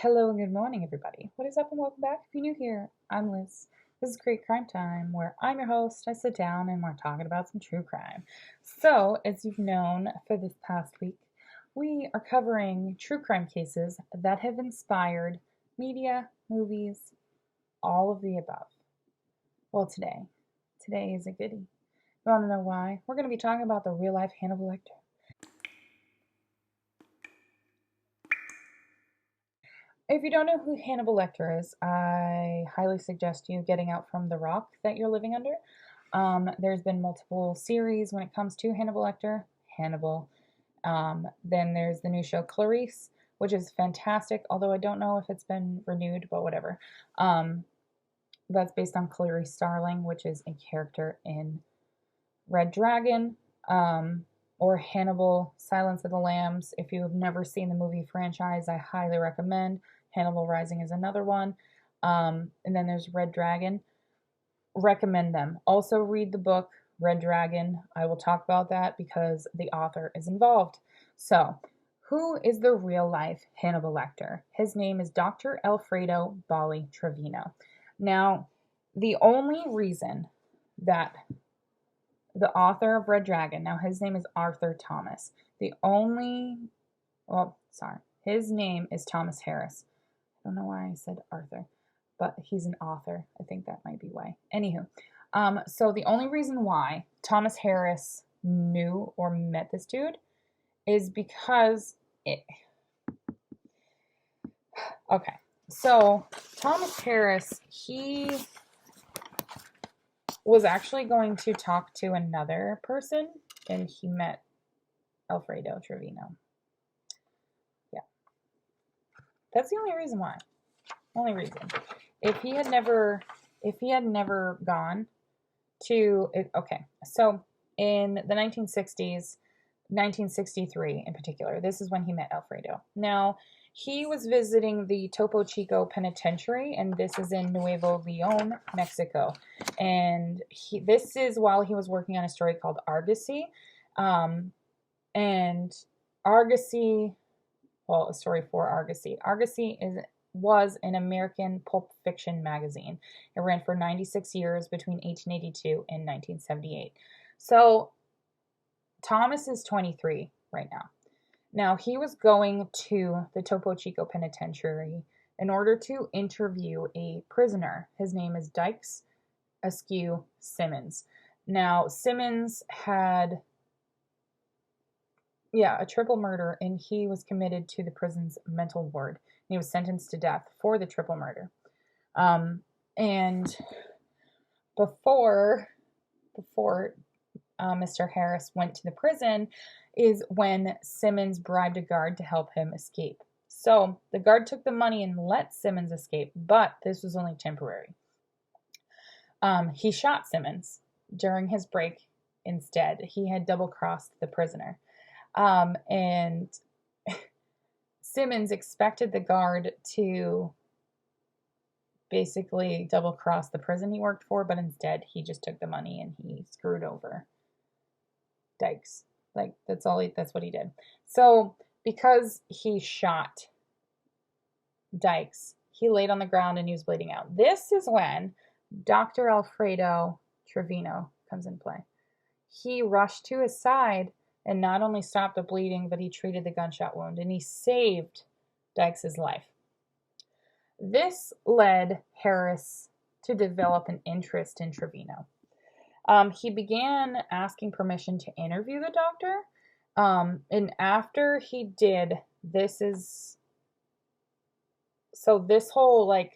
Hello and good morning, everybody. What is up and welcome back? If you're new here, I'm Liz. This is Great Crime Time, where I'm your host. I sit down and we're talking about some true crime. So, as you've known for this past week, we are covering true crime cases that have inspired media, movies, all of the above. Well, today is a goodie. You want to know why? We're going to be talking about the real life Hannibal Lecter. If you don't know who Hannibal Lecter is, I highly suggest you getting out from the rock that you're living under. There's been multiple series when it comes to Hannibal Lecter. Hannibal. Then there's the new show Clarice, which is fantastic, although I don't know if it's been renewed, but whatever. That's based on Clarice Starling, which is a character in Red Dragon, or Hannibal Silence of the Lambs. If you have never seen the movie franchise, I highly recommend. Hannibal Rising is another one. And then there's Red Dragon. Recommend them. Also read the book Red Dragon. I will talk about that because the author is involved. So, who is the real life Hannibal Lecter? His name is Dr. Alfredo Balli Trevino. Now, the only reason that the author of Red Dragon, now his name is Arthur Thomas. His name is Thomas Harris. I don't know why I said Arthur, but he's an author. I think that might be why. Anywho, so the only reason why Thomas Harris knew or met this dude is because okay, so Thomas Harris, he was actually going to talk to another person, and he met Alfredo Trevino. Yeah. That's the only reason why. Only reason. If he had never gone to it, okay. So in the 1960s, 1963 in particular, this is when he met Alfredo. Now, he was visiting the Topo Chico Penitentiary, and this is in Nuevo Leon, Mexico. And this is while he was working on a story called Argosy. And Argosy, well, a story for Argosy. Argosy was an American pulp fiction magazine. It ran for 96 years between 1882 and 1978. So Thomas is 23 right now. Now, he was going to the Topo Chico Penitentiary in order to interview a prisoner. His name is Dykes Askew Simmons. Now, Simmons had, a triple murder, and he was committed to the prison's mental ward. And he was sentenced to death for the triple murder. And before Mr. Harris went to the prison is when Simmons bribed a guard to help him escape. So the guard took the money and let Simmons escape, but this was only temporary. He shot Simmons during his break instead. He had double-crossed the prisoner. And Simmons expected the guard to basically double-cross the prison he worked for, but instead he just took the money and he screwed over Dykes. Like, that's what he did. So because he shot Dykes, he laid on the ground and he was bleeding out. This is when Dr. Alfredo Trevino comes in play. He rushed to his side and not only stopped the bleeding, but he treated the gunshot wound and he saved Dykes' life. This led Harris to develop an interest in Trevino. He began asking permission to interview the doctor. And after he did, this whole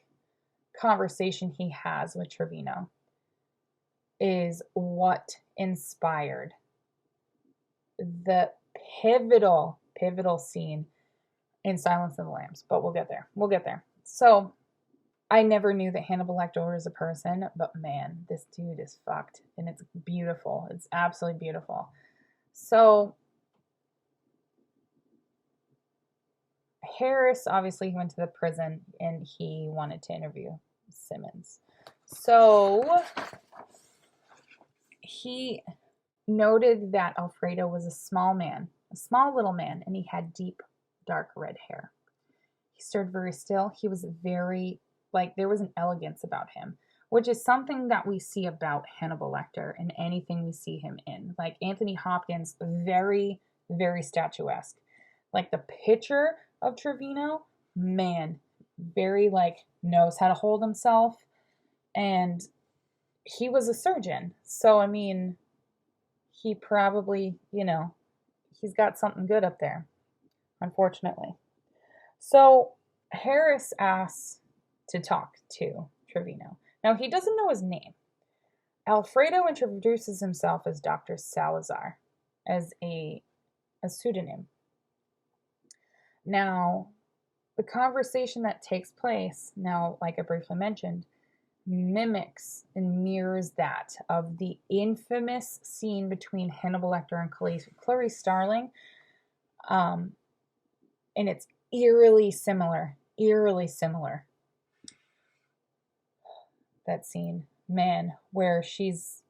conversation he has with Trevino is what inspired the pivotal scene in Silence of the Lambs. But we'll get there. So I never knew that Hannibal Lecter was a person, but man, this dude is fucked. And it's beautiful. It's absolutely beautiful. So Harris, obviously, he went to the prison and he wanted to interview Simmons. So he noted that Alfredo was a small little man, and he had deep, dark red hair. He stood very still. He was very, like, there was an elegance about him, which is something that we see about Hannibal Lecter in anything we see him in. Like Anthony Hopkins, very, very statuesque. Like the picture of Trevino, man, very like knows how to hold himself. And he was a surgeon. So, I mean, he probably, he's got something good up there, unfortunately. So Harris asks to talk to Trevino. Now, he doesn't know his name. Alfredo introduces himself as Dr. Salazar, as a pseudonym. Now, the conversation that takes place, now, like I briefly mentioned, mimics and mirrors that of the infamous scene between Hannibal Lecter and Clarice Starling. And it's eerily similar. That scene, man, where she's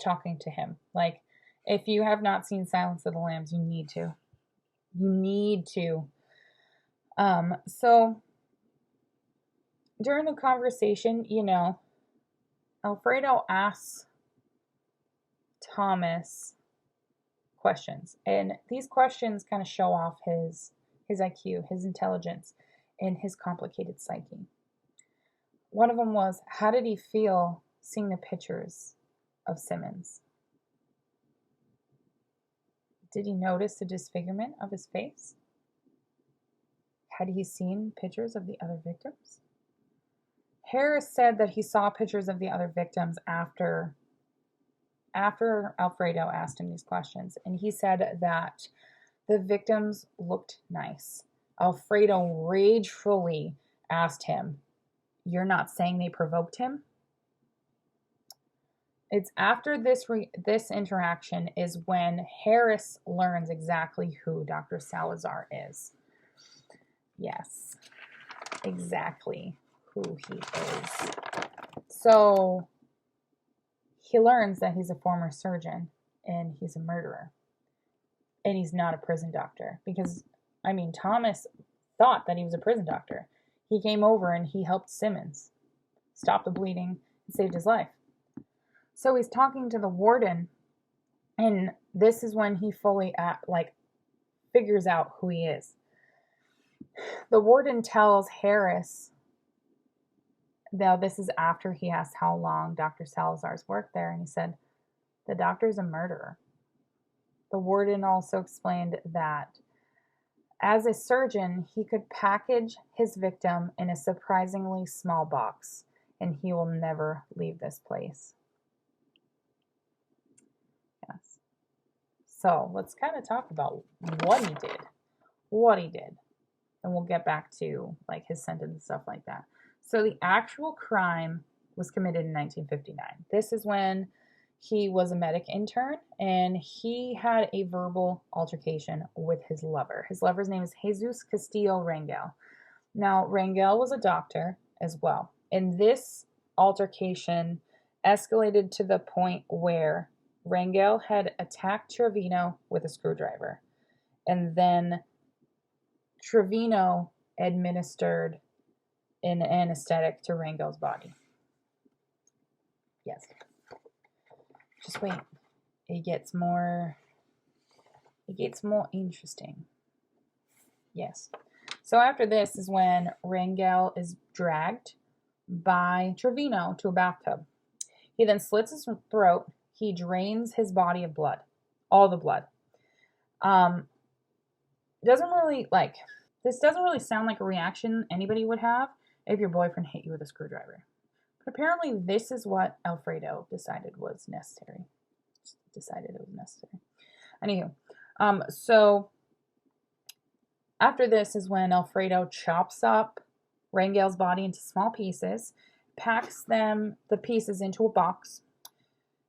talking to him. Like, if you have not seen Silence of the Lambs, you need to. So during the conversation, Alfredo asks Thomas questions, and these questions kind of show off his IQ, his intelligence, and his complicated psyche. One of them was, how did he feel seeing the pictures of Simmons? Did he notice the disfigurement of his face? Had he seen pictures of the other victims? Harris said that he saw pictures of the other victims after Alfredo asked him these questions, and he said that the victims looked nice. Alfredo ragefully asked him, "You're not saying they provoked him?" It's after this interaction is when Harris learns exactly who Dr. Salazar is. Yes, exactly who he is. So he learns that he's a former surgeon and he's a murderer. And he's not a prison doctor. Because, Thomas thought that he was a prison doctor. He came over and he helped Simmons stop the bleeding and saved his life. So he's talking to the warden, and this is when he fully figures out who he is. The warden tells Harris, now this is after he asked how long Dr. Salazar's worked there, and he said, the doctor's a murderer. The warden also explained that as a surgeon, he could package his victim in a surprisingly small box, and he will never leave this place. Yes. So let's kind of talk about what he did. And we'll get back to his sentence and stuff like that. So the actual crime was committed in 1959. This is when he was a medic intern, and he had a verbal altercation with his lover. His lover's name is Jesus Castillo Rangel. Now, Rangel was a doctor as well. And this altercation escalated to the point where Rangel had attacked Trevino with a screwdriver. And then Trevino administered an anesthetic to Rangel's body. Yes. Just wait. It gets more interesting. Yes. So after this is when Rangel is dragged by Trevino to a bathtub. He then slits his throat. He drains his body of blood. All the blood. This doesn't really sound like a reaction anybody would have if your boyfriend hit you with a screwdriver. But apparently this is what Alfredo decided it was necessary. Anywho, so after this is when Alfredo chops up Rangel's body into small pieces, packs the pieces into a box.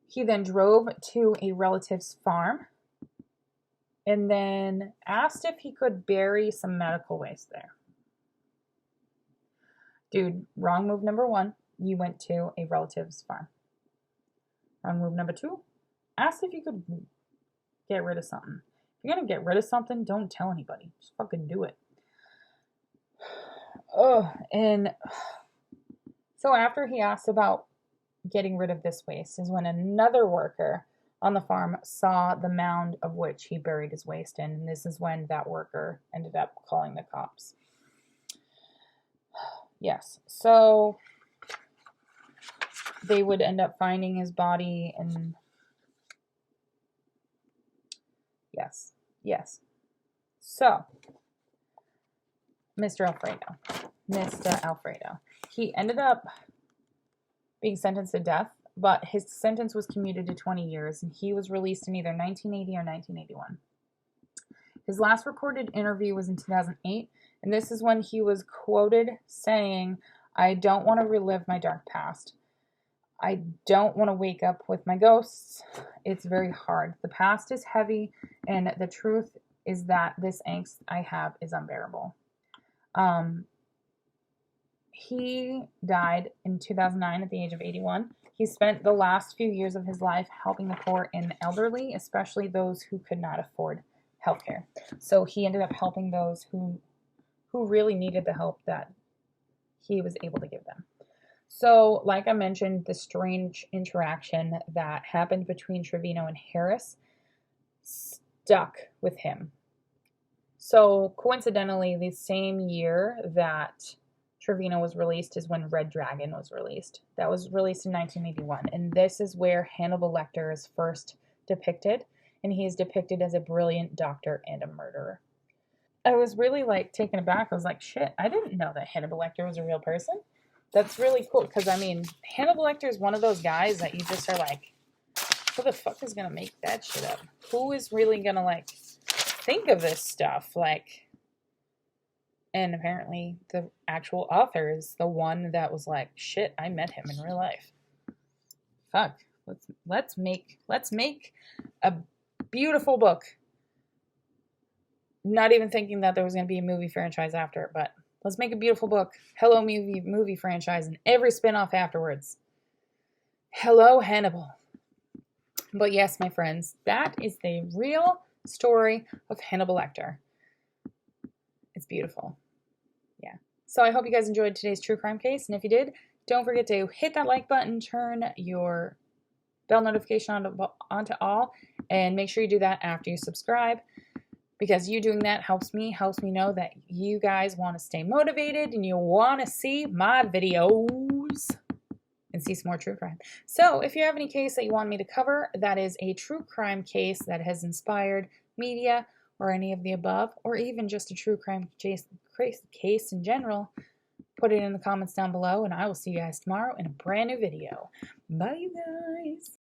He then drove to a relative's farm and then asked if he could bury some medical waste there. Dude, wrong move number 1. You went to a relative's farm. Wrong move number 2. Asked if you could get rid of something. If you're going to get rid of something, don't tell anybody. Just fucking do it. Oh, and so after he asked about getting rid of this waste is when another worker on the farm saw the mound of which he buried his waste in, and this is when that worker ended up calling the cops. Yes, so they would end up finding his body, and yes. So, Mr. Alfredo, he ended up being sentenced to death, but his sentence was commuted to 20 years, and he was released in either 1980 or 1981. His last recorded interview was in 2008, and this is when he was quoted saying, "I don't want to relive my dark past. I don't want to wake up with my ghosts. It's very hard. The past is heavy, and the truth is that this angst I have is unbearable." He died in 2009 at the age of 81. He spent the last few years of his life helping the poor and elderly, especially those who could not afford healthcare. So he ended up helping those who really needed the help that he was able to give them. So, like I mentioned, the strange interaction that happened between Trevino and Harris stuck with him. So, coincidentally, the same year that Trevino was released is when Red Dragon was released. That was released in 1981, and this is where Hannibal Lecter is first depicted, and he is depicted as a brilliant doctor and a murderer. I was really taken aback. I was like, shit, I didn't know that Hannibal Lecter was a real person. That's really cool, because I mean, Hannibal Lecter is one of those guys that you just are like, who the fuck is gonna make that shit up? Who is really gonna think of this stuff? And apparently the actual author is the one that was like, shit, I met him in real life. Fuck. Let's make a beautiful book. Not even thinking that there was going to be a movie franchise after it, but let's make a beautiful book. Hello movie franchise and every spinoff afterwards. Hello Hannibal. But yes, my friends, that is the real story of Hannibal Lecter. It's beautiful. Yeah. So I hope you guys enjoyed today's true crime case. And if you did, don't forget to hit that like button, turn your bell notification onto all, and make sure you do that after you subscribe, because you doing that helps me know that you guys want to stay motivated and you want to see my videos and see some more true crime. So if you have any case that you want me to cover that is a true crime case that has inspired media or any of the above, or even just a true crime case in general, put it in the comments down below, and I will see you guys tomorrow in a brand new video. Bye, you guys.